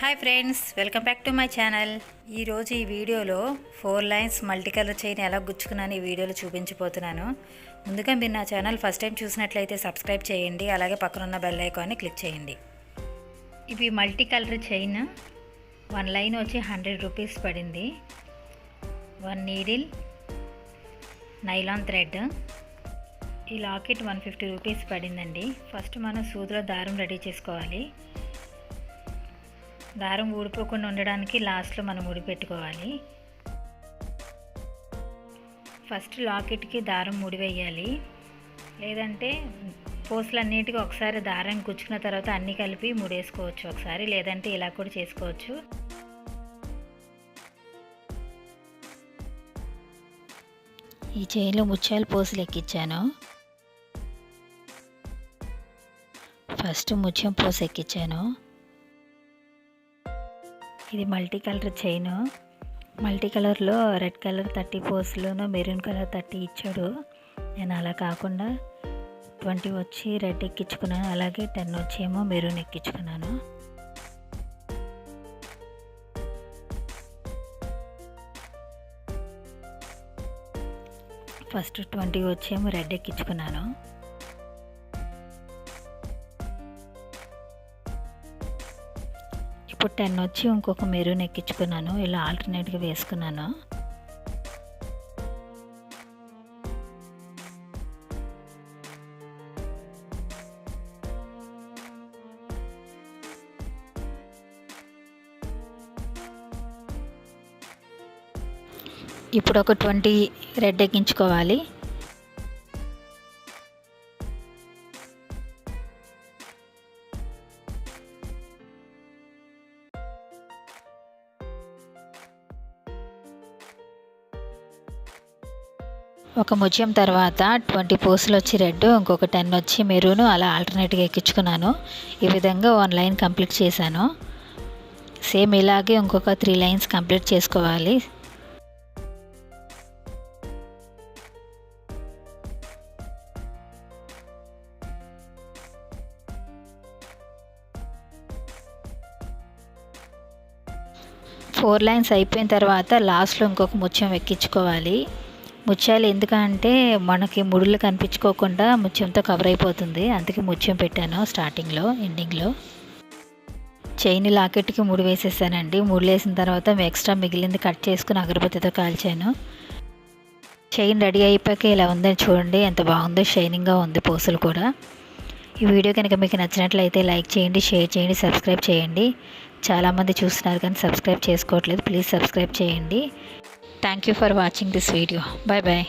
Hi friends, welcome back to my channel. ఈరోజు ఈ వీడియోలో 4 లైన్స్ మల్టీ కలర్ చైన్ ఎలా గుచ్చుకున్నాను ఈ వీడియోలో చూపించబోతున్నాను. ముందుగా మీరు నా ఛానల్ ఫస్ట్ టైం చూసినట్లయితే సబ్స్క్రైబ్ చేయండి, అలాగే పక్కనున్న బెల్ ఐకాన్ని క్లిక్ చేయండి. ఇవి మల్టీ కలర్ చైన్. 1 లైన్ వచ్చి 100 రూపీస్ పడింది. 1 నీడిల్, నైలాన్ థ్రెడ్. ఈ లాకెట్ 150 రూపీస్ పడిందండి. ఫస్ట్ మనం సూదిలో దారం రెడీ చేసుకోవాలి. దారం ఊడిపోకుండా ఉండడానికి లాస్ట్లో మనం ముడిపెట్టుకోవాలి. ఫస్ట్ లాకెట్కి దారం ముడివేయాలి, లేదంటే పోస్లన్నిటికీ ఒకసారి దారం గుచ్చుకున్న తర్వాత అన్నీ కలిపి ముడేసుకోవచ్చు ఒకసారి, లేదంటే ఇలా కూడా చేసుకోవచ్చు. ఈ చైన్లో ముత్యాల పోసులు ఎక్కించాను. ఫస్ట్ ముత్యం పోసు ఎక్కించాను. ఇది మల్టీ కలర్ చైన్. మల్టీ కలర్లో రెడ్ కలర్ 30 పోస్లోనూ మెరూన్ కలర్ 30 ఇచ్చాడు. నేను అలా కాకుండా 20 వచ్చి రెడ్ ఎక్కించుకున్నాను, అలాగే 10 వచ్చేమో మెరూన్ ఎక్కించుకున్నాను. ఫస్ట్ 20 వచ్చేమో రెడ్ ఎక్కించుకున్నాను. ఇప్పుడు 10 వచ్చి ఇంకొక మెరూన్ ఎక్కించుకున్నాను. ఇలా ఆల్టర్నేట్గా వేసుకున్నాను. ఇప్పుడు ఒక 20 రెడ్ ఎక్కించుకోవాలి. ఒక ముత్యం తర్వాత 20 పోస్టులు వచ్చి రెడ్, ఇంకొక 10 వచ్చి మెరూన్, అలా ఆల్టర్నేట్గా ఎక్కించుకున్నాను. ఈ విధంగా 1 లైన్ కంప్లీట్ చేశాను. సేమ్ ఇలాగే ఇంకొక 3 లైన్స్ కంప్లీట్ చేసుకోవాలి. ఫోర్ లైన్స్ అయిపోయిన తర్వాత లాస్ట్లో ఇంకొక ముత్యం ఎక్కించుకోవాలి. ముత్యాలు ఎందుకంటే మనకి ముడులు కనిపించుకోకుండా ముత్యంతో కవర్ అయిపోతుంది, అందుకే ముత్యం పెట్టాను స్టార్టింగ్లో, ఎండింగ్లో. చైన్ లాకెట్కి ముడి వేసేసానండి. ముడి వేసిన తర్వాత ఎక్స్ట్రా మిగిలింది కట్ చేసుకుని అగరబత్తితో కాల్చాను. చైన్ రెడీ అయిపోయాక ఇలా ఉందని చూడండి, ఎంత బాగుందో, షైనింగ్గా ఉంది పోసులు కూడా. ఈ వీడియో కనుక మీకు నచ్చినట్లయితే లైక్ చేయండి, షేర్ చేయండి, సబ్స్క్రైబ్ చేయండి. చాలామంది చూస్తున్నారు కానీ సబ్స్క్రైబ్ చేసుకోవట్లేదు, ప్లీజ్ సబ్స్క్రైబ్ చేయండి. Thank you for watching this video. Bye bye.